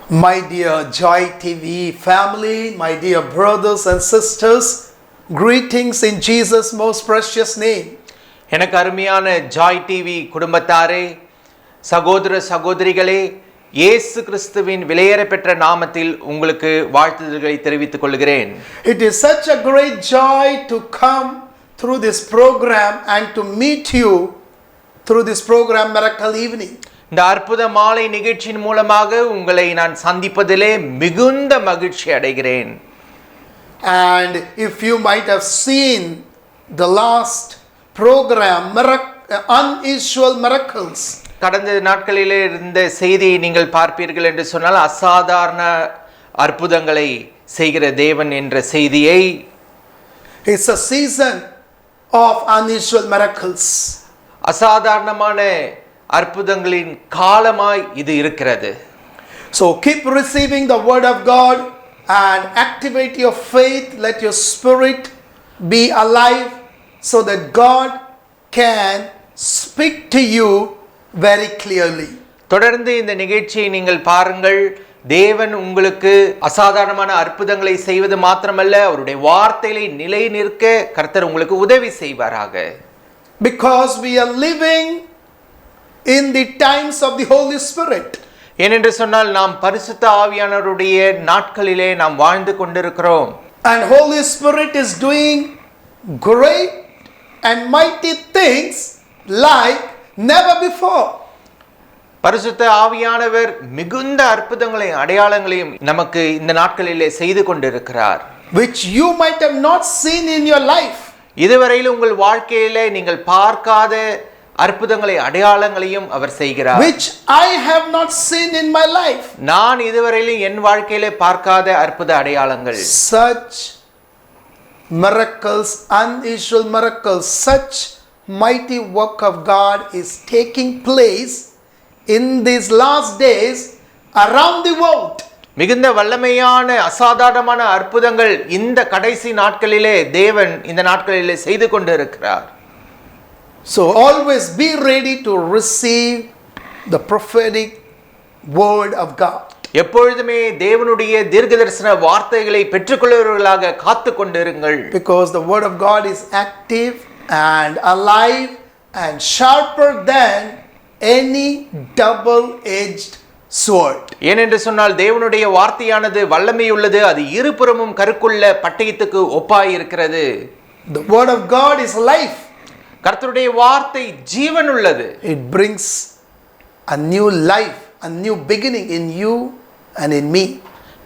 My dear Joy TV family, my dear brothers and sisters, greetings in Jesus' most precious name. எனக்கு அருமையான Joy TV குடும்பத்தாரே, சகோதர சகோதரிகளே, இயேசு கிறிஸ்துவின் விலையேறப்பெற்ற நாமத்தில் உங்களுக்கு வாழ்த்துதல்களை தெரிவித்துக் கொள்கிறேன். It is such a great joy to come through this program and to meet you through this program Miracle Evening. இந்த அற்புத மாலை நிகழ்ச்சியின் மூலமாக உங்களை நான் சந்திப்பதிலே மிகுந்த மகிழ்ச்சி அடைகிறேன். And if you might have seen the last program, Unusual Miracles. கடந்த நாட்களிலே இருந்த செய்தியை நீங்கள் பார்ப்பீர்கள் என்று சொன்னால், அசாதாரண அற்புதங்களை செய்கிற தேவன் என்ற செய்தியை. It's a season of unusual miracles. அசாதாரணமான அற்புதங்களின் காலமாய் இது இருக்கிறது. So keep receiving the word of God and activate your faith. Let your spirit be alive so that God can speak to you very clearly. தொடர்ந்து இந்த நிகழ்ச்சியை நீங்கள் பாருங்கள். தேவன் உங்களுக்கு அசாதாரணமான அற்புதங்களை செய்வது மாத்திரமல்ல, அவருடைய வார்த்தைகளை நிலை நிற்க கர்த்தர் உங்களுக்கு உதவி செய்வாராக. Because we are living in the times of the Holy Spirit. ஏனென்று சொன்னால், நாம் பரிசுத்த ஆவியானவருடைய நாட்களிலே நாம் வாழ்ந்து கொண்டிருக்கிறோம். And Holy Spirit is doing great and mighty things like never before. பரிசுத்த ஆவியானவர் மிகுந்த அற்புதங்களையும் அடையாளங்களையும் நமக்கு இந்த நாட்களிலே செய்து கொண்டிருக்கிறார். Which you might have not seen in your life. இதுவரையில் உங்கள் வாழ்க்கையிலே நீங்கள் பார்க்காத அற்புதங்களை அடையாளங்களையும் அவர் செய்கிறார். Which I have not seen in my life. நான் இதுவரையிலும் என் வாழ்க்கையிலே பார்க்காத அற்புத அடையாளங்கள். Such miracles, unusual miracles, such mighty work of God is taking place in these last days around the world. மிகுந்த வல்லமையான அசாதாரணமான அற்புதங்கள் இந்த கடைசி நாட்களிலே தேவன் இந்த நாட்களிலே செய்து கொண்டு இருக்கிறார். So always be ready to receive the prophetic word of God. எப்பொழுதுமே தேவனுடைய தீர்க்கதரிசன வார்த்தைகளை பெற்றுக்கொள்கிறவர்களாக காத்து கொண்டிருங்கள். Because the word of God is active and alive and sharper than any double-edged sword. ஏனென்று சொன்னால், தேவனுடைய வார்த்தையானது வல்லமையுள்ளது, அது இருபுறமும் கருக்குள்ள பட்டயத்துக்கு ஒப்பாய் இருக்கிறது. The word of God is life. கர்த்தருடைய வார்த்தை ஜீவன் உள்ளது. It brings a new life, a new beginning in you and in me.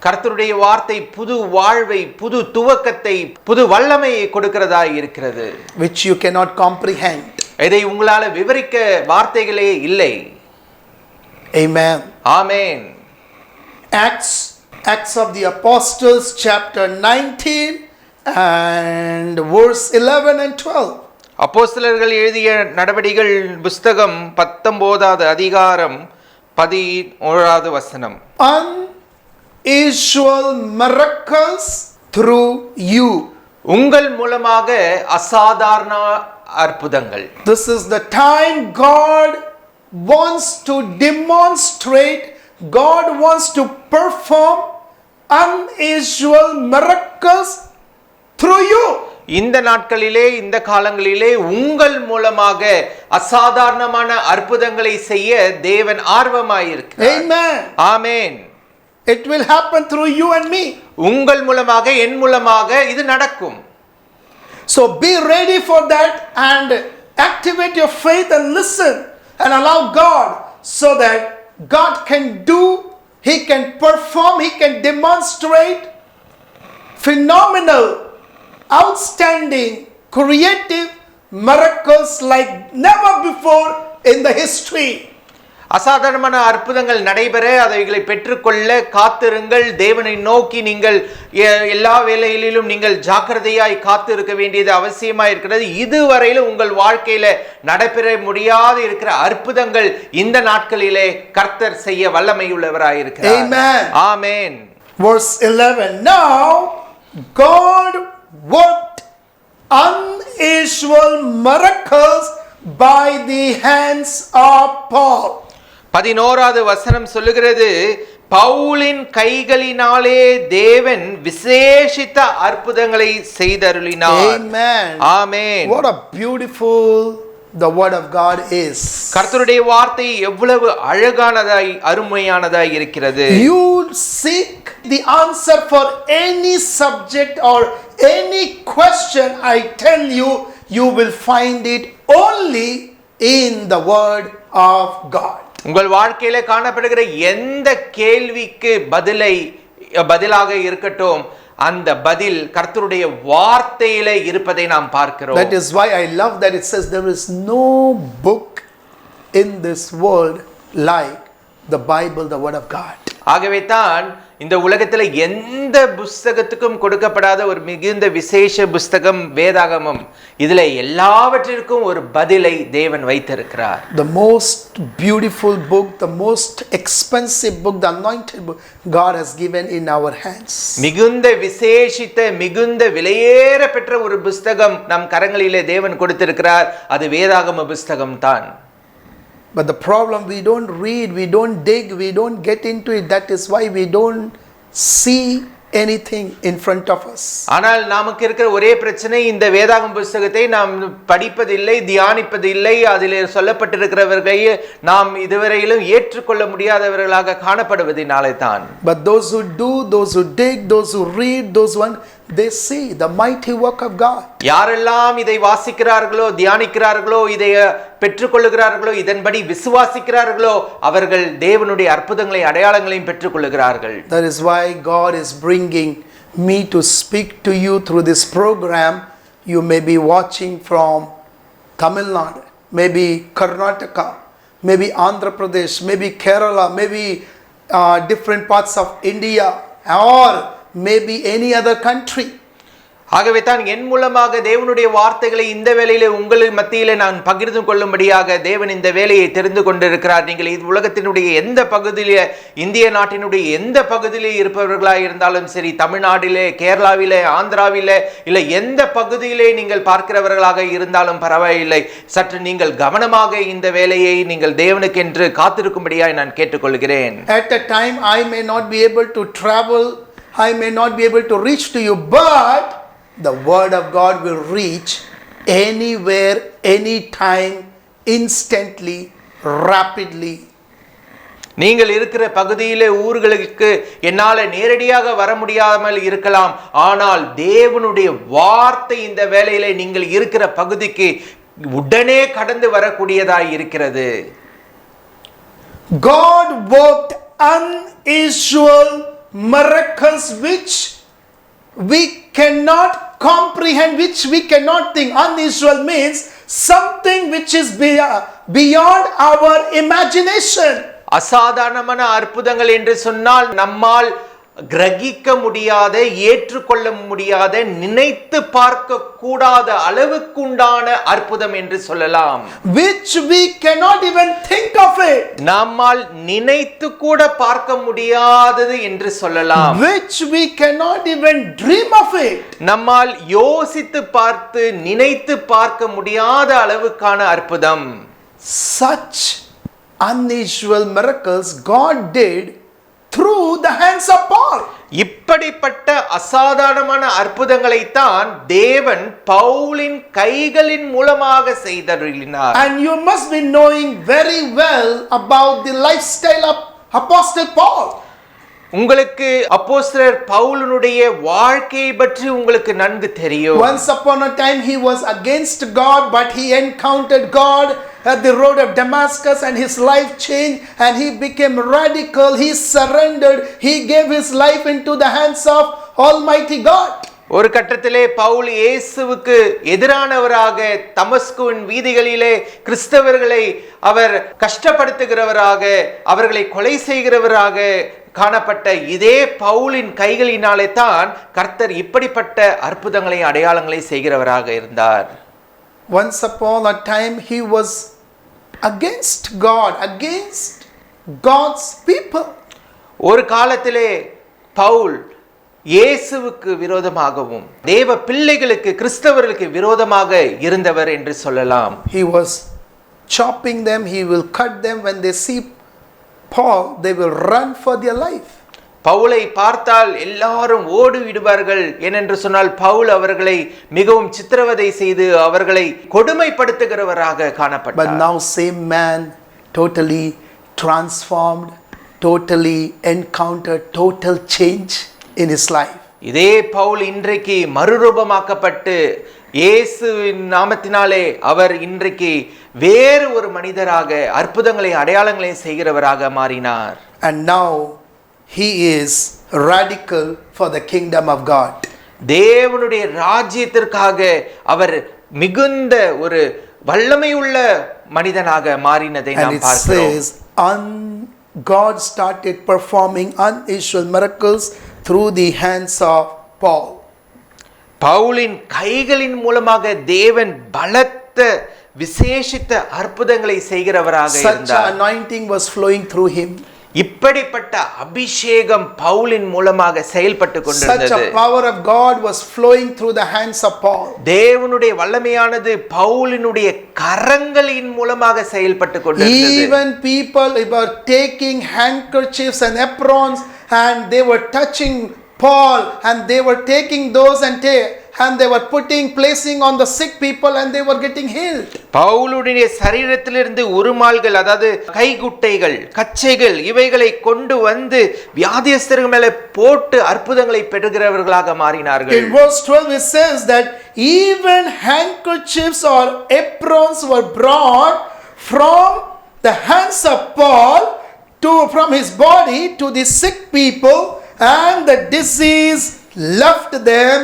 கர்த்தருடைய வார்த்தை புது வாழ்வை, புது துவக்கத்தை, புது வல்லமையை கொடுக்கிறதாய் இருக்கிறது. Which you cannot comprehend. இதை உங்களால விவரிக்க வார்த்தைகளே இல்லை. Amen. Amen. Acts of the Apostles chapter 19 and verse 11 and 12. அப்போஸ்தலர்கள் எழுதிய நடவடிக்கைகள் புஸ்தகம் 19வது அதிகாரம் 11வது வசனம். Unusual miracles through you. உங்கள் மூலமாக அசாதாரண அற்புதங்கள். This is the time God wants to demonstrate, God wants to perform unusual miracles through you. இந்த நாட்களிலே, இந்த காலங்களிலே உங்கள் மூலமாக அசாதாரணமான அற்புதங்களை செய்ய தேவன் ஆர்வமாயிருக்கிறார். Amen. Amen. It will happen through you and me. உங்கள் மூலமாக, என் மூலமாக இது நடக்கும். So be ready for that and activate your faith and listen and allow God so that God can do, He can perform, He can demonstrate phenomenal, outstanding, creative miracles like never before in the history. அசாதாரணமான அற்புதங்கள் நடைபெற அவைகளை பெற்றுக்கொள்ள காத்திருங்கள். தேவனை நோக்கி நீங்கள் எல்லா வேளைகளிலும் நீங்கள் ஜாக்கிரதையாய் காத்து இருக்க வேண்டியது அவசியமாய் இருக்கிறது. இதுவரையிலும் உங்கள் வாழ்க்கையில நடைபெற முடியாது இருக்கிற அற்புதங்கள் இந்த நாட்களிலே கர்த்தர் செய்ய வல்லமையுள்ளவராய் இருக்கிறார். Amen. Amen. Verse 11. Now God worked unusual miracles by the hands of Paul. 11வது வசனம் சொல்லுகிறது, பவுலின் கைகளினாலே தேவன் விசேஷித்த அற்புதங்களை செய்தருளினார். Amen. Amen. What a beautiful the word of God is. கர்த்தருடைய வார்த்தை எவ்வளவு அழகானதாய் அருமையானதாய் இருக்கிறது. You seek the answer for any subject or any question, I tell you, you will find it only in the word of God. உங்கள் வாழ்க்கையில காணப்படுகிற எந்த கேள்விக்கு பதிலாக இருக்கட்டும், அந்த பதில் கர்த்தருடைய வார்த்தையில இருப்பதை நாம் பார்க்கிறோம். That is why I love that it says there is no book in this world like the Bible, the word of God. ஆகவே தான் இந்த உலகத்துல எந்த புஸ்தகத்துக்கும் கொடுக்கப்படாத ஒரு மிகுந்த விசேஷ புஸ்தகம் வேதாகமம். இதுல எல்லாவற்றிற்கும் ஒரு பதிலை தேவன் வைத்திருக்கிறார். The most beautiful book, the most expensive book, the anointed book God has given in our hands. மிகுந்த விசேஷித்த மிகுந்த விலையேற பெற்ற ஒரு புஸ்தகம் நம் கரங்களிலே தேவன் கொடுத்திருக்கிறார். அது வேதாகம புஸ்தகம் தான். But the problem, we don't read, we don't dig, we don't get into it. That is why we don't see anything in front of us. ஆனால் நமக்கு இருக்கிற ஒரே பிரச்சனை, இந்த வேதாகம புஸ்தகத்தை நாம் படிப்பதில்லை, தியானிப்பதில்லை. அதில் சொல்லப்பட்டிருக்கிறவர்களை நாம் இதுவரையிலும் ஏற்றுக்கொள்ள முடியாதவர்களாக காணப்படுவதினாலே தான். But those who do, those who dig, those who read, those one, they see the mighty work of God. யாரெல்லாம் இதை வாசிக்கிறார்களோ, தியானிக்கிறார்களோ, இதை பெற்றுக்கொள்ளுகிறார்களோ, இதன்படி விசுவாசிக்கிறார்களோ, அவர்கள் தேவனுடைய அற்புதங்களை அடையாளங்களையும் பெற்றுக்கொள்ளுகிறார்கள். That is why God is bringing me to speak to you through this program. You may be watching from Tamil Nadu, maybe Karnataka, maybe Andhra Pradesh, maybe Kerala, maybe different parts of India, or maybe any other country. ஆகவே தான் என் மூலமாக தேவனுடைய வார்த்தைகளை இந்த வேளையிலே உங்கள் மத்தியிலே நான் பகிர்ந்து கொள்ளும்படியாக தேவன் இந்த வேலையை தெரிந்து கொண்டிருக்கிறார். நீங்கள் இது உலகத்தினுடைய எந்த பகுதியிலே, இந்திய நாட்டினுடைய எந்த பகுதியிலே இருப்பவர்களாக இருந்தாலும் சரி, தமிழ்நாட்டிலே, கேரளாவிலே, ஆந்திராவிலே, இல்லை எந்த பகுதியிலே நீங்கள் பார்க்கிறவர்களாக இருந்தாலும் பரவாயில்லை, சற்று நீங்கள் கவனமாக இந்த வேலையை நீங்கள் தேவனுக்கென்று காத்திருக்கும்படியாக நான் கேட்டுக்கொள்கிறேன். At a time I may not be able to travel, I may not be able to reach to you, but the word of God will reach anywhere, anytime, instantly, rapidly. நீங்கள் இருக்கிற பகுதியிலே ஊர்களுக்கு என்னால நேரடியாக வர முடியாமல் இருக்கலாம், ஆனால் தேவனுடைய வார்த்தை இந்த வேளையிலே நீங்கள் இருக்கிற பகுதிக்கு உடனே கடந்து வரக்கூடியதாய் இருக்கிறது. God worked unusual miracles which we cannot comprehend, which we cannot think. Unusual means something which is beyond our imagination. அசாதாரணமான அற்புதங்கள் என்று சொன்னால் நம்மால் கிரகிக்க முடியாத, ஏற்றுக்கொள்ள முடியாத, நினைத்து பார்க்க கூடாத அளவுக்குண்டான அற்புதம் என்று சொல்லலாம். Which we cannot even think of it. நம்மால் நினைத்து கூட பார்க்க முடியாதது என்று சொல்லலாம். Which we cannot even dream of it. நம்மால் யோசித்து பார்த்து நினைத்து பார்க்க முடியாத அளவுக்கான அற்புதம். Such unusual miracles God did through the hands of Paul. இப்படிப்பட்ட அசாதாரணமான அற்புதங்களை தான் தேவன் பவுலின் கைகளின் மூலமாக செய்தருளினார். And you must be knowing very well about the lifestyle of Apostle Paul. உங்களுக்கு அப்போஸ்தலர் பவுலினுடைய வாழ்க்கையை பற்றி உங்களுக்கு நன்கு தெரியும். Once upon a time he was against God, but he encountered God at the road of Damascus and his life changed and he became radical. He surrendered. He gave his life into the hands of Almighty God. ஒரு கட்டத்திலே பவுல் இயேசுவுக்கு எதிரானவராக தமஸ்குவின் வீதிகளிலே கிறிஸ்தவர்களை அவர் கஷ்டப்படுத்துகிறவராக, அவர்களை கொலை செய்கிறவராக காணப்பட்ட இதே பவுலின் கைகளினாலே தான் கர்த்தர் இப்படிப்பட்ட அற்புதங்களை அடையாளங்களை செய்கிறவராக இருந்தார். Once upon a time he was against God, against God's people. ஒரு காலத்திலே பவுல் இயேசுவுக்கு விரோதமாகவும் தேவ பிள்ளைகளுக்கு, கிறிஸ்தவர்களுக்கு விரோதமாக இருந்தவர் என்று சொல்லலாம். He was chopping them, he will cut them when they see Paul, they will run for their life. பவுலை பார்த்தால் எல்லாரும் ஓடி விடுவார்கள். ஏனென்று சொன்னால் பவுல் அவர்களை மிகவும் சித்திரவதை செய்து அவர்களை கொடுமைப்படுத்துகிறவராக காணப்பட்டார். But now same man, totally transformed, totally encountered total change in his life. இதே பவுல் இன்றைக்கு மறுரூபமாக்கப்பட்டு இயேசுவின் நாமத்தினாலே அவர் இன்றைக்கு வேறு ஒரு மனிதராக அற்புதங்களை அடையாளங்களை செய்கிறவராக மாறினார். And now he is radical for the kingdom of God. தேவனுடைய ராஜ்யத்திற்காக அவர் மிகுந்த ஒரு வல்லமையுள்ள மனிதனாக மாறினதை And நாம் it பார்க்கிறோம். says, God started performing unusual miracles through the hands of Paul. பவுலின் கைகளின் மூலமாக தேவன் பலத்த விசேஷித்த அற்புதங்களை செய்கிறவராக Such இருந்தார். anointing was flowing through him. இப்படிப்பட்ட அபிஷேகம் பவுலின் மூலமாக செயல்பட்டு Such கொண்டிருந்தது. a power of God was flowing through the hands of Paul. தேவனுடைய வல்லமையானது பவுலினுடைய கரங்களின் மூலமாக செயல்பட்டு கொண்டிருந்தது. Even people were taking handkerchiefs and aprons and they were touching Paul and they were taking those and they were placing on the sick people and they were getting healed. பவுலுடைய சரீரத்திலிருந்து உருமால்கள், அதாவது கைகுட்டைகள், கச்சைகள் இவைகளை கொண்டு வந்து வியாதியஸ்தர்கள் மேலே போட்டு அற்புதங்களை பெறுகிறவர்களாக மாறினார்கள். In verse 12 it says that even handkerchiefs or aprons were brought from the hands of Paul from his body to the sick people, and the disease left them,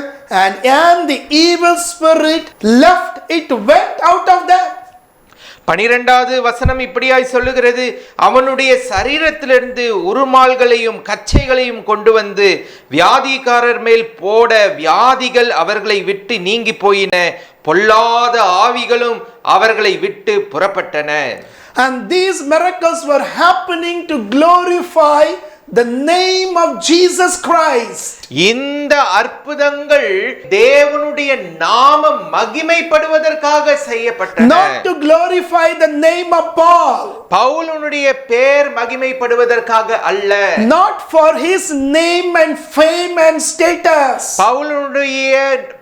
and the evil spirit left, it went out of them. 12வது வசனம் இப்படியாய் சொல்லுகிறது, அவனுடைய சரீரத்திலிருந்து உருமால்களையும் கச்சைகளையும் கொண்டு வந்து வியாதிக்காரர் மேல் போட வியாதிகள் அவர்களை விட்டு நீங்கி போயின, பொல்லாத ஆவிகளும் அவர்களை விட்டு புறப்பட்டன. And these miracles were happening to glorify the name of Jesus Christ. இந்த அற்புதங்கள் தேவனுடைய நாமம் மகிமைப்படுவதற்காக செய்யப்பட்டன. Not to glorify the name of Paul. பவுலுடைய பெயர் மகிமைப்படுவதற்காக அல்ல. Not for his name and fame and status. பவுலுடைய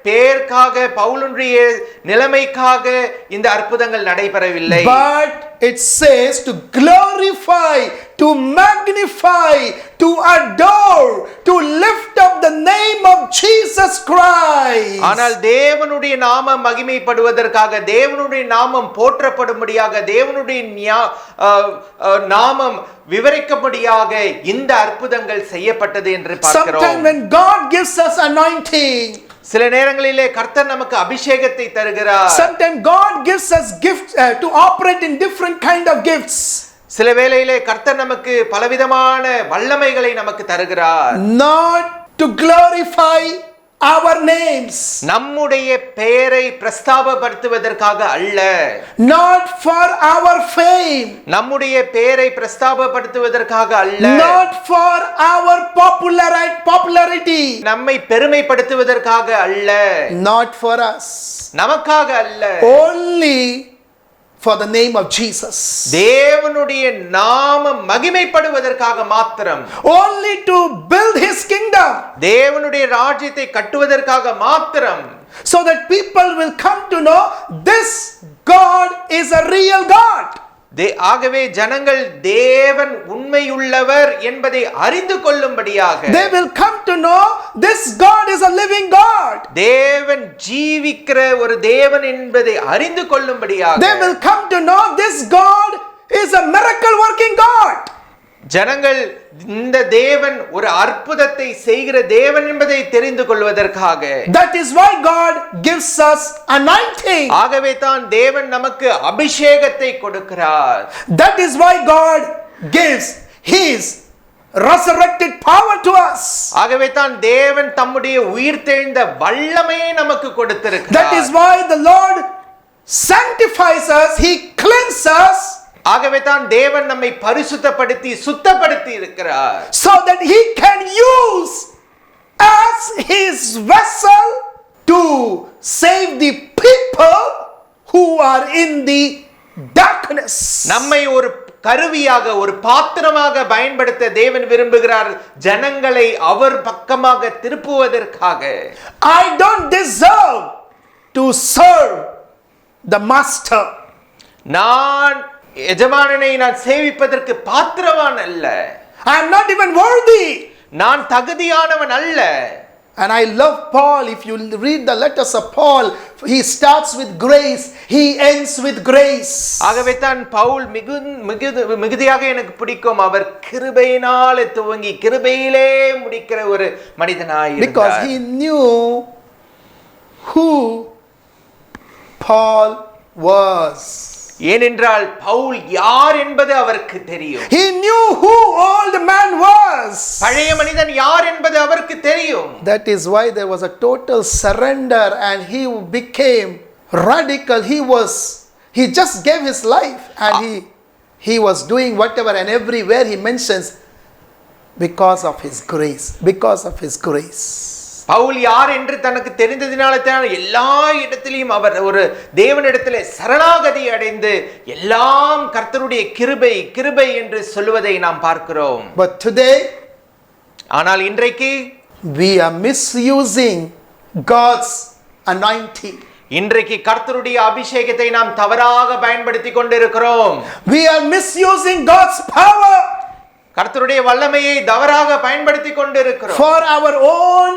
பெயருக்காக, பவுலுடைய நிலைமைக்காக இந்த அற்புதங்கள் நடைபெறவில்லை. But it says to glorify, to magnify, to adore, to lift up the name of Jesus Christ. ஆனால் தேவனுடைய நாமம் மகிமைப்படுவதற்காக, தேவனுடைய நாமம் போற்றப்படும்படியாக, தேவனுடைய நாமம் விவரிக்கும்படியாக இந்த அற்புதங்கள் செய்யப்பட்டது என்று பார்க்கிறோம். Sometimes when God gives us anointing, சில நேரங்களிலே கர்த்தர் நமக்கு அபிஷேகத்தை தருகிறார். sometimes God gives us gifts to operate in different kind of gifts. சில வேளையிலே கர்த்தர் நமக்கு பலவிதமான வல்லமைகளை நமக்கு தருகிறார். Not to glorify our names, நம்முடைய பெயரை பிரஸ்தாபப்படுத்துவதற்காக அல்ல. not for our fame, நம்முடைய பெயரை பிரஸ்தாபப்படுத்துவதற்காக அல்ல. not for our popularity, நம்மை பெருமைப்படுத்துவதற்காக அல்ல. not for us, நமக்காக அல்ல. only for the name of Jesus. தேவனுடைய நாமம் மகிமைப்படுவதற்காக மாத்திரம். Only to build his kingdom. தேவனுடைய ராஜ்யத்தை கட்டுவதற்காக மாத்திரம். So that people will come to know this God is a real God. ஆகவே ஜனங்கள் தேவன் உண்மையுள்ளவர் என்பதை அறிந்து கொள்ளும்படியாக, they will come to know this God is a living God. தேவன் ஜீவிக்கிற ஒரு தேவன் என்பதை அறிந்து கொள்ளும்படியாக, they will come to know this God is a miracle working God. ஜனங்கள் இந்த தேவன் ஒரு அற்புதத்தை செய்கிற தேவன் என்பதை தெரிந்து கொள்வதற்காக. That is why God gives us anointing. ஆகவே தான் தேவன் நமக்கு அபிஷேகத்தை கொடுக்கிறார். That is why God gives his resurrected power to us. ஆகவே தான் தேவன் தம்முடைய உயிர்த்தெழுந்த வல்லமையை நமக்கு கொடுத்திருக்கிறார். That is why the Lord sanctifies us, he cleanses us. ஆகவே தான் தேவன் நம்மை பரிசுத்தப்படுத்தி சுத்தப்படுத்தி இருக்கிறார். So that he can use as his vessel to save the people who are in the darkness. நம்மை ஒரு கருவியாக ஒரு பாத்திரமாக பயன்படுத்த தேவன் விரும்புகிறார், ஜனங்களை அவர் பக்கமாக திருப்புவதற்காக. I don't deserve to serve the master. நான் எஜமானனை நான் சேவிப்பதற்கு பாத்திரவான் அல்ல. I am not even worthy. நான் தகுதியானவன் அல்ல. And I love Paul. If you read the letters of Paul, he starts with grace, he ends with grace. ஆகவே தான் பவுல் மிகுதியாக எனக்கு பிடிக்கும். அவர் கிருபையினாலே துவங்கி கிருபையிலே முடிக்கிற ஒரு மனிதனாய் இருந்தார். Because he knew who Paul was. ஏனென்றால் பவுல் யார் என்பது அவருக்கு தெரியும். He knew who old man was. பழைய மனிதன் யார் என்பது அவருக்கு தெரியும். That is why there was a total surrender and he became radical. He just gave his life and he was doing whatever and everywhere he mentions because of his grace. Because of his grace. Pavul யார் என்று தனக்கு தெரிந்ததினாலே தான் எல்லா இடத்திலும் அவர் ஒரு தேவனிடத்திலே சரணாகதி அடைந்து எல்லாம் கர்த்தருடைய கிருபை கிருபை என்று சொல்வதை நாம் பார்க்கிறோம். But today, ஆனால் இன்றைக்கு we are misusing God's anointing. இன்றைக்கு கர்த்தருடைய அபிஷேகத்தை நாம் தவறாக பயன்படுத்தி கொண்டிருக்கிறோம். We are misusing God's power கர்த்தருடைய வல்லமையை தவறாக பயன்படுத்தி கொண்டிருக்கிறோம். for our own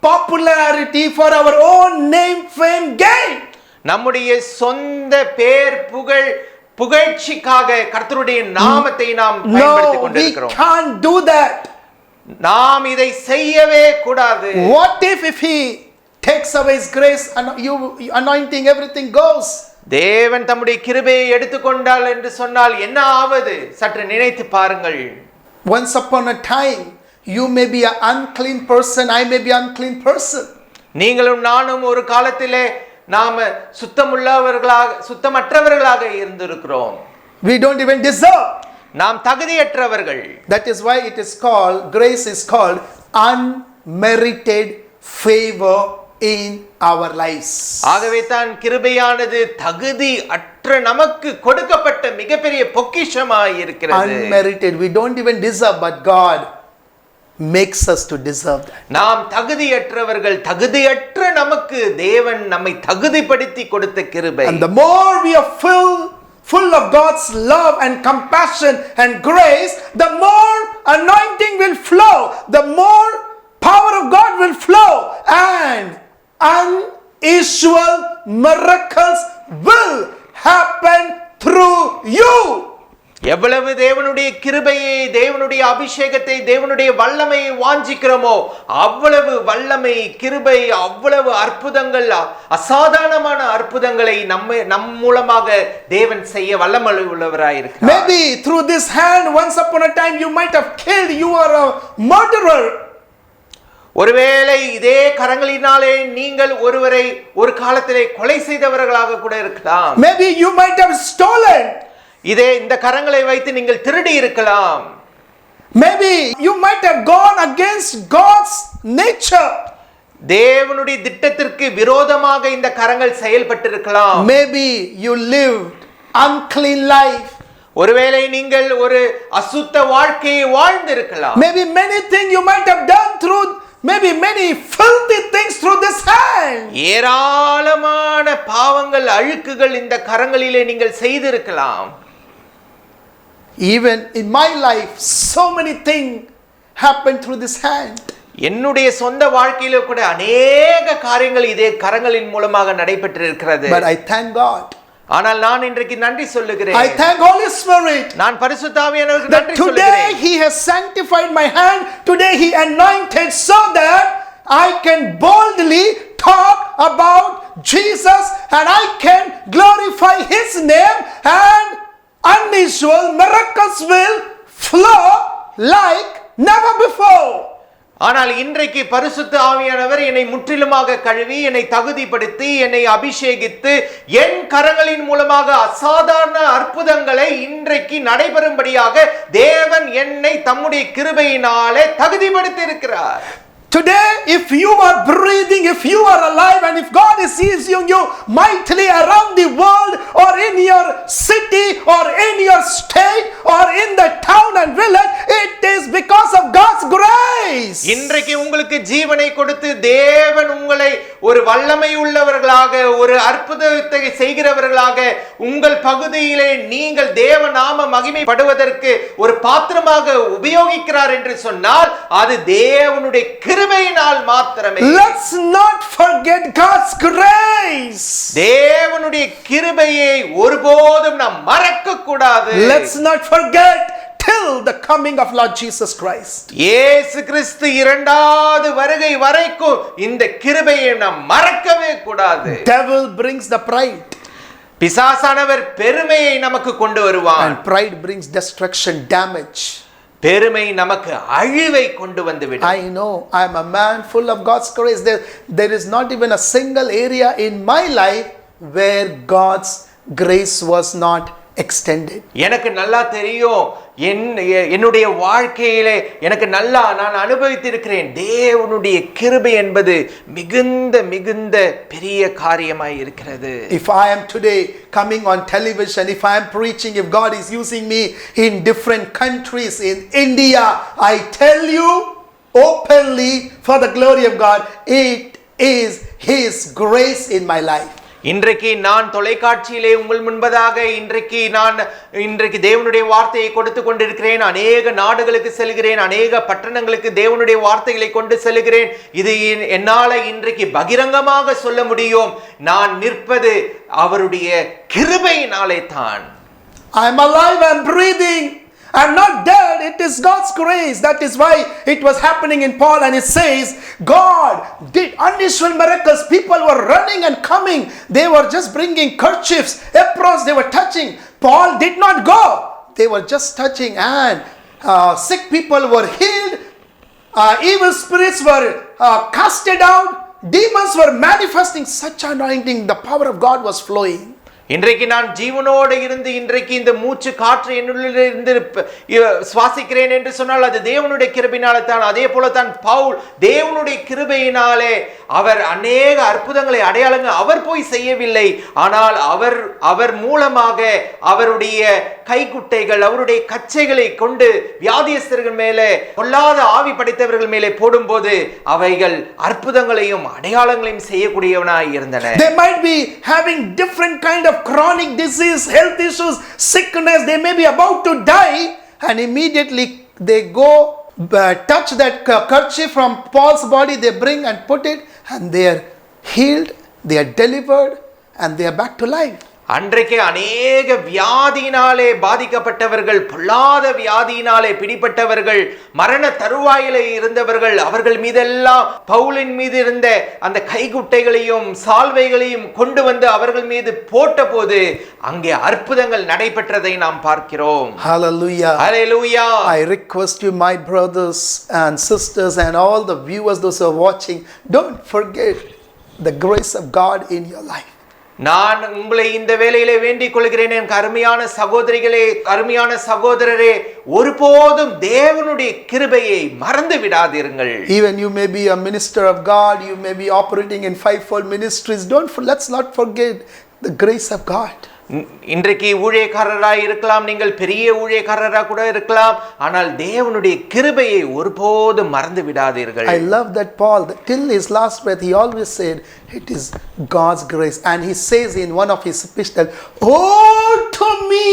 popularity, for our own name, fame, gain. நம்முடைய சொந்த பேர் புகழ்ச்சிக்காக கர்த்தருடைய நாமத்தை நாம் பயன்படுத்தி கொண்டிருக்கிறோம். No, we can't do that. நாம் இதை செய்யவே கூடாது. What if he takes away his grace and you anointing everything goes? தேவன் தம்முடைய கிருபையை எடுத்துக்கொண்டால் என்று சொன்னால் என்ன ஆவது? சற்று நினைத்து பாருங்கள். Once upon a time you may be an unclean person, I may be an unclean person. நீங்களும் நானும் ஒரு காலத்திலே நாம சுத்தமற்றவர்களாக இருந்திருக்கிறோம். We don't even deserve. நாம் தகுதியற்றவர்கள். That is why it is called, grace is called unmerited favor in our lives. ஆகவே தான் கிருபையானது தகுதி அற்ற நமக்கு கொடுக்கப்பட்ட மிகப்பெரிய பொக்கிஷமாய் இருக்கிறது. Unmerited, we don't even deserve, but God makes us to deserve that. நாம் தகுதியற்றவர்கள், தகுதியற்ற நமக்கு தேவன் நம்மை தகுதிப்படுத்தி கொடுத்த கிருபை. And the more we are full of God's love and compassion and grace, the more anointing will flow, the more power of God will flow, and unusual miracles will happen through you. எவ்வளவு தேவனுடைய கிருபையை, தேவனுடைய அபிஷேகத்தை, தேவனுடைய வல்லமையை வாஞ்சிக்கிறோமோ அவ்வளவு வல்லமை, கிருபை, அவ்வளவு அற்புதங்கள், அசாதாரணமான அற்புதங்களை நம் மூலமாக தேவன் செய்ய வல்லமை உள்ளவராய் இருக்கிறார். Maybe through this hand once upon a time you might have killed, you are a murderer. ஒருவேளை இதே கரங்களினாலே நீங்கள் ஒருவரை ஒரு காலத்திலே கொலை செய்தவர்களாக கூட இருக்கலாம். Maybe you might have stolen. இதே இந்த கரங்களை வைத்து நீங்கள் திருடி இருக்கலாம். Maybe you might have gone against God's nature. தேவனுடைய திட்டத்திற்கு விரோதமாக இந்த கரங்கள் செயல்பட்டிருக்கலாம். Maybe you lived unclean life. ஒருவேளை நீங்கள் ஒரு அசுத்த வாழ்க்கையை வாழ்ந்திருக்கலாம். Maybe many things you might have done through, maybe many filthy things through this hand. ஏராளமான பாவங்கள், அழுக்குகள் இந்த கரங்களிலே நீங்கள் செய்திருக்கலாம். Even in my life so many things happened through this hand. என்னுடைய சொந்த வாழ்க்கையில கூட अनेक காரியங்கள் இதே கரங்களின் மூலமாக நடைபெற்றிருக்கிறது. But I thank God. ஆனால் நான் இன்றைக்கு நன்றி சொல்லுகிறேன். I thank Holy Spirit. நான் பரிசுத்த ஆவியானவருக்கு நன்றி சொல்லுகிறேன். Today he has sanctified my hand. Today he anointed so that I can boldly talk about Jesus and I can glorify his name, and unusual miracles will flow like never before. ஆனால் இன்றைக்கு பரிசுத்த ஆவியானவர் என்னை முற்றிலுமாக கழுவி, என்னை தகுதிப்படுத்தி, என்னை அபிஷேகித்து, என் கரங்களின் மூலமாக அசாதாரண அற்புதங்களை இன்றைக்கு நடைபெறும்படியாக தேவன் என்னை தம்முடைய கிருபையினாலே தகுதிப்படுத்தி இருக்கிறார். Today, if you are breathing, if you are alive, and if God is using you mightily around the world, or in your city, or in your state, or in the town and village, it is because of God's grace. இன்றைக்கு உங்களுக்கு ஜீவனை கொடுத்து தேவன் உங்களை ஒரு வல்லமை உள்ளவர்களாக, ஒரு அற்புதத்தை செய்கிறவர்களாக, உங்கள் பகுதியிலே நீங்கள் தேவ நாம மகிமைப்படுவதற்கு ஒரு பாத்திரமாக உபயோகிக்கிறார் என்று சொன்னால் அது தேவனுடைய கிருபையினால் மாத்திரமே. Let's not forget God's grace. தேவனுடைய கிருபையை ஒருபோதும் நாம் மறக்க கூடாது. Let's not forget till the coming of Lord Jesus Christ. இயேசு கிறிஸ்து இரண்டாவது வருகை வரைக்கும் இந்த கிருபையை நாம் மறக்கவே கூடாது. Devil brings the pride. பிசாசானவர் பெருமையை நமக்கு கொண்டு வருவான். And pride brings destruction, damage. பெருமை நமக்கு அழிவை கொண்டு வந்து விடும். I know I am a man full of God's grace. There is not even a single area in my life where God's grace was not extended. எனக்கு நல்லா தெரியும், என்னுடைய வாழ்க்கையிலே எனக்கு நல்லா நான் அனுபவித்திருக்கிறேன். தேவனுடைய கிருபை என்பது மிகுந்த மிகுந்த பெரிய காரியமாய் இருக்கிறது. If I am today coming on television, if I am preaching, if God is using me in different countries, in India, I tell you openly for the glory of God, it is His grace in my life. இன்றைக்கு நான் தொலைக்காட்சியிலே உங்கள் முன்பதாக இன்றைக்கு தேவனுடைய வார்த்தையை கொடுத்து கொண்டிருக்கிறேன். அநேக நாடுகளுக்கு செல்கிறேன், அநேக பட்டணங்களுக்கு தேவனுடைய வார்த்தைகளை கொண்டு செல்கிறேன். இது என்னால இன்றைக்கு பகிரங்கமாக சொல்ல முடியும், நான் நிற்பது அவருடைய கிருபையினாலே தான். I am alive, I am breathing, I am not dead. It is God's grace. That is why it was happening in Paul, and it says God did unusual miracles. People were running and coming. They were just bringing kerchiefs, aprons, they were touching. Paul did not go. They were just touching, and sick people were healed. Evil spirits were casted out. Demons were manifesting. Such anointing, the power of God was flowing. இன்றைக்கு நான் ஜீவனோடு இருந்து இன்றைக்கு இந்த மூச்சு காற்று என்னுள்ளிருந்து சுவாசிக்கிறேன் என்று சொன்னால் அது தேவனுடைய கிருபையினாலே தான். அதே போல தான் பவுல் தேவனுடைய கிருபையினாலே அவர் அநேக அற்புதங்களை அடையாளங்கள் அவர் போய் செய்யவில்லை, ஆனால் அவர் மூலமாக அவருடைய கைக்குட்டைகள், அவருடைய கச்சைகளை கொண்டு வியாதியஸ்தர்கள் மேலே, பொல்லாத ஆவி படைத்தவர்கள் மேலே போடும்போது அவைகள் அற்புதங்களையும் அடையாளங்களையும் செய்யக்கூடியவனாய் இருந்தன. They might be having different kind of chronic disease, health issues, sickness. They may be about to die, and immediately they go touch that kerchief from Paul's body. They bring and put it, and they are healed, they are delivered, and they are back to life. அன்றைக்கு அநேக வியாதியினாலே பாதிக்கப்பட்டவர்கள், பொல்லாத வியாதியினாலே பிடிப்பட்டவர்கள், மரண தருவாயிலே இருந்தவர்கள், அவர்கள் மீதெல்லாம் பவுலின் மீது இருந்த அந்த கைகுட்டைகளையும் சால்வைகளையும் கொண்டு வந்து அவர்கள் மீது போட்டபோது அங்கே அற்புதங்கள் நடைபெற்றதை நாம் பார்க்கிறோம். Hallelujah. Hallelujah. I request you, my brothers and sisters and all the viewers, those who are watching, don't forget the grace of God in your life. நான் உங்களை இந்த வேளையிலே வேண்டிக் கொள்கிறேன், என் அருமையான சகோதரிகளே, அருமையான சகோதரரே, ஒருபோதும் தேவனுடைய கிருபையை மறந்து விடாதீர்கள். Even you may be a minister of God, you may be operating in fivefold ministries, let's not forget the grace of God. இன்றைக்கு ஊழியக்காரராய் இருக்கலாம், நீங்கள் பெரிய ஊழியக்காரராக கூட இருக்கலாம், ஆனால் தேவனுடைய கிருபையை ஒருபோதும் மறந்து விடாதீர்கள். I love that Paul, till his last breath, he always said, it is God's grace. And he says in one of his epistles, oh to me,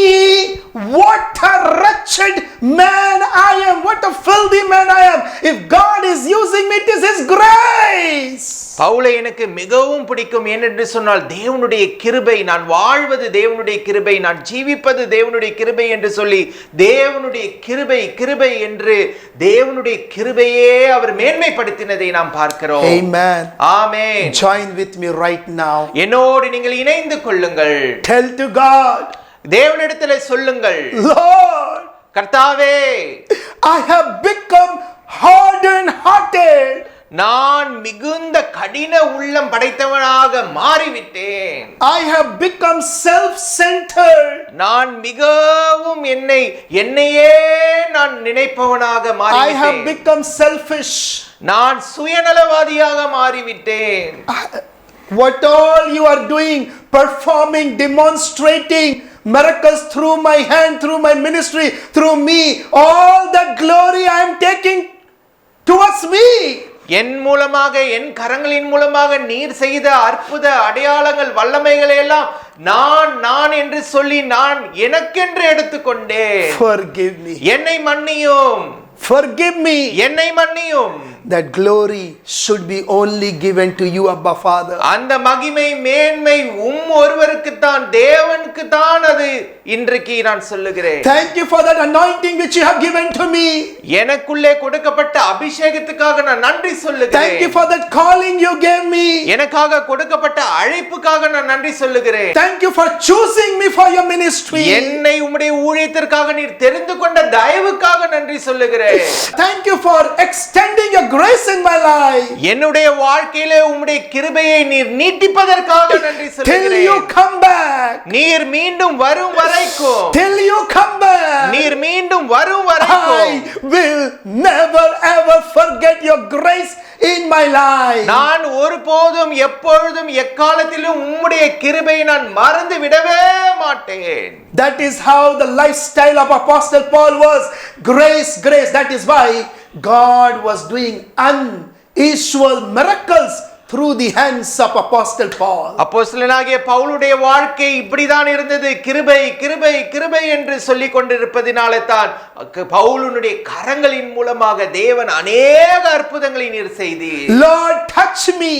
what a wretched man I am, what a filthy man I am. If God is using me, it is His grace. பவுலை எனக்கு மிகவும் பிடிக்கும். ஏனென்று சொன்னால் தேவனுடைய கிருபை, நான் வாழ்வது தேவனுடைய கிருபை, நான் ஜீவிப்பது தேவனுடைய கிருபை என்று சொல்லி தேவனுடைய கிருபை கிருபை என்று தேவனுடைய கிருபையே அவர் மேன்மைப்படுத்தினதை நாம் பார்க்கிறோம். Amen. Amen. Join with me right now. என்னோடு நீங்கள் இணைந்து கொள்ளுங்கள். Tell to God, தேவனிடத்திலே சொல்லுங்கள், Lord, கர்த்தாவே, I have become hardened hearted. நான் மிகுந்த கடின உள்ளம் படைத்தவனாக மாறிவிட்டேன். I have become self-centered. நான் மிகவும் என்னையே நான் நினைப்பவனாக I have மாறிவிட்டேன். become selfish. நான் சுயநலவாதியாக மாறிவிட்டேன். What all you are doing, performing, demonstrating miracles through my hand, through my ministry, through me, all the glory I am taking towards me. என் மூலமாக என் கரங்களின் மூலமாக நீர் செய்த அற்புத அடையாளங்கள் வல்லமைகளை எல்லாம் நான் என்று சொல்லி நான் எனக்கென்று எடுத்துக்கொண்டேன். Forgive me. என்னை மன்னியும். Forgive me. என்னை மன்னியும். That glory should be only given to you, Abba Father. அந்த மகிமை மேன்மை ஒருவருக்கு தான், தேவனுக்கு தான் அது இன்றைக்கு நான் சொல்லுகிறேன். Thank you for that anointing which you have given to me. எனக்குள்ளே கொடுக்கப்பட்ட அபிஷேகத்துக்காக நான் நன்றி சொல்லுகிறேன். Thank you for that calling you gave me. எனக்காக கொடுக்கப்பட்ட அழைப்புக்காக நான் நன்றி சொல்லுகிறேன். Thank you for choosing me for your ministry. என்னை உம்முடைய ஊழியத்திற்காக நீர் தெரிந்து கொண்ட தயவுக்காக நன்றி சொல்லுகிறேன். Thank you for extending your grace in my life. என்னுடைய வாழ்க்கையிலே உம்முடைய கிருபையை நீர் நீட்டிப்பதற்காக நன்றி Till சொல்லுகிறேன். you come back. நீர் மீண்டும் வரும் வரைக்கும். Till you come back. நீர் மீண்டும் வரும் வரைக்கும். I will never ever forget your grace in my life. நான் ஒருபோதும் எப்பொழுதும் எக்காலத்திலும் உம்முடைய கிருபையை நான் மறந்து விடவே மாட்டேன். That is how the lifestyle of Apostle Paul was. Grace, grace. That is why God was doing unusual miracles through the hands of Apostle Paul. அப்போஸ்தலனாகிய பவுலுடைய வாழ்க்கை இப்படிதான் இருந்தது. கிருபை கிருபை கிருபை என்று சொல்லிக் கொண்டிருப்பதினாலே தான் பவுலுடைய கரங்களின் மூலமாக தேவன் அநேக அற்புதங்களை நீர் செய்தீர். Lord, touch me.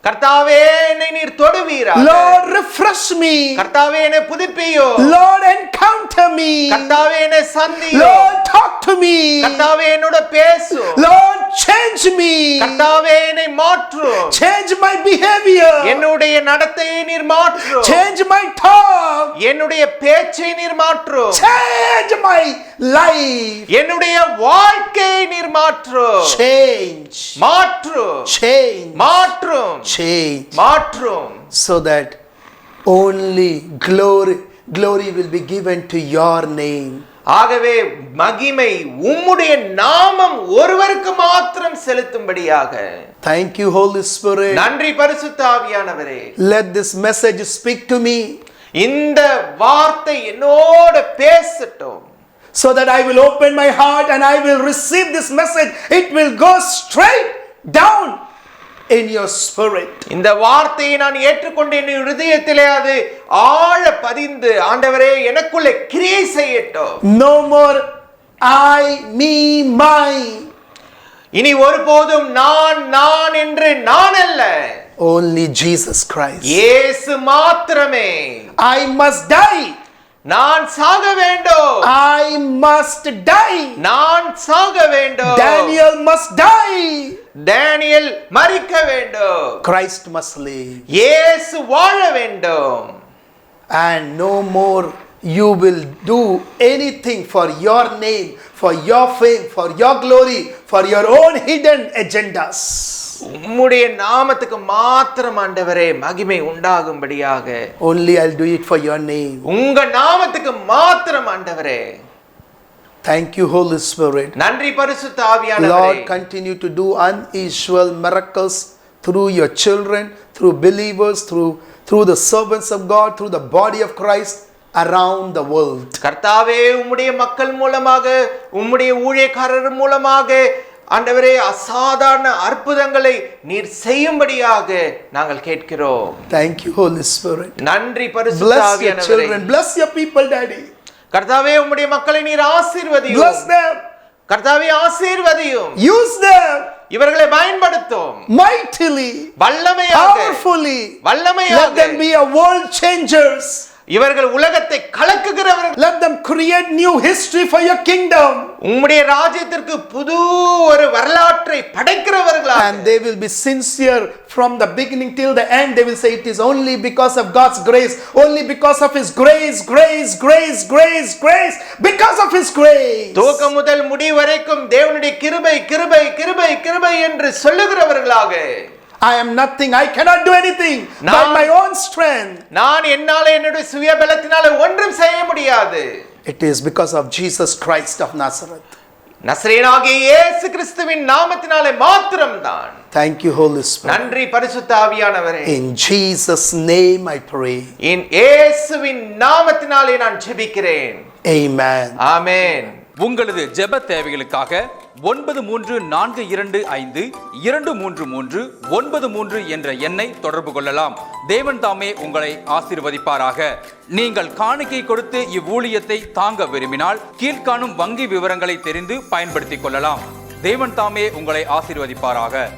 கர்த்தாவே என்னை நீர் தொடுவீராக. Lord, refresh me. கர்த்தாவே என்னை புதுப்பியோ. Lord, encounter me. கர்த்தாவே என்னை சந்தியோ. Lord, talk to me. கர்த்தாவே என்னோட பேசு. Lord, change me. கர்த்தாவே என்னை மாற்று. Change my behavior. என்னுடைய நடத்தையை நீர் மாற்று. Change my talk. என்னுடைய பேச்சை நீர் மாற்று. Change my life. என்னுடைய வாழ்க்கையை நீர் மாற்று. Change. மாற்று. Change. மாற்றும். Change. மாற்றும். So that only glory will be given to your name. ஆகவே மகிமை உம்முடைய நாமம் ஒருவருக்கு மாத்திரம் செலுத்தும்படியாக. Thank you, Holy Spirit. நன்றி பரிசுத்த ஆவியானவரே. Let this message speak to me. இந்த வார்த்தை என்னோட பேசட்டும். So that I will open my heart and I will receive this message. It will go straight down in your spirit. இந்த வார்த்தையை நான் ஏற்றுக்கொண்டு என் இதயத்திலே அது ஆழ பதிந்து ஆண்டவரே எனக்குள்ளே கிரியை செய்யட்டும். No more I, me, mine. இனி ஒருபோதும் நான் என்று நான் அல்ல. Only Jesus Christ. இயேசு மாத்திரமே. I must die. நான் சாக வேண்டும். I must die. நான் சாக வேண்டும். Daniel must die. டேனியல் மரிக்க வேண்டும். Christ must live. இயேசு வாழ வேண்டும். And no more you will do anything for your name, for your fame, for your glory, for your own hidden agendas. உம்முடைய நாமத்துக்கு மாத்திரம் ஆண்டவரே மகிமை உண்டாகும்படியாக. Only I'll do it for your name. உங்க நாமத்துக்கு மாத்திரம் ஆண்டவரே. Thank you, Holy Spirit. நன்றி பரிசுத்த ஆவியானவரே. Lord, continue to do unusual miracles through your children, through believers, through the servants of God, through the body of Christ around the world. கர்த்தாவே உம்முடைய மக்கள் மூலமாக உம்முடைய ஊழியக்காரர் மூலமாக ஆண்டவரே அசாதாரண அற்புதங்களை நீர் செய்யும்படியாக நாங்கள் கேட்கிறோம். Thank you, Holy Spirit. நன்றி பரிசுத்த Bless your ஆவியானவரே. children, bless your people, Daddy. கர்த்தாவே உம்முடைய மக்களை நீர் ஆசீர்வதியும். Bless them. கர்த்தாவே ஆசீர்வதியும். Use them இவர்களை பயன்படுத்தும். mightily, வல்லமையாக. powerfully. வல்லமையாக. Let them be a world changers. இவர்கள் உலகத்தை கலக்குகிறவர்கள். Let them create new history for your kingdom. உம்முடைய ராஜ்யத்திற்கு புது ஒரு வரலாற்றை படைக்கிறவர்களாக. And they will be sincere from the beginning till the end. They will say it is only because of God's grace, only because of His grace, grace, grace, grace, grace, because of His grace. துவக்கம் முதல் முடிவு வரைக்கும் தேவனுடைய கிருபை கிருபை கிருபை கிருபை என்று சொல்லுகிறவர்களாக. I am nothing, I cannot do anything by my own strength. நான் என்னால என்னுடைய சுய பலத்தினால ஒன்றும் செய்ய முடியாது. It is because of Jesus Christ of Nazareth. நசரேயனாகிய இயேசு கிறிஸ்துவின் நாமத்தினாலே மாத்திரம்தான். Thank you, Holy Spirit. நன்றி பரிசுத்த ஆவியானவரே. In Jesus' name I pray. இயேசுவின் நாமத்தினாலே நான் ஜெபிக்கிறேன். Amen. ஆமென். உங்களது ஜெப தேவைகளுக்காக 9345233393 என்ற எண்ணை தொடர்பு கொள்ளலாம். தேவன் தாமே உங்களை ஆசீர்வதிப்பாராக. நீங்கள் காணிக்கை கொடுத்து இவ்வூழியத்தை தாங்க விரும்பினால் கீழ்காணும் வங்கி விவரங்களை தெரிந்து பயன்படுத்திக் கொள்ளலாம். தேவன் தாமே உங்களை ஆசீர்வதிப்பாராக.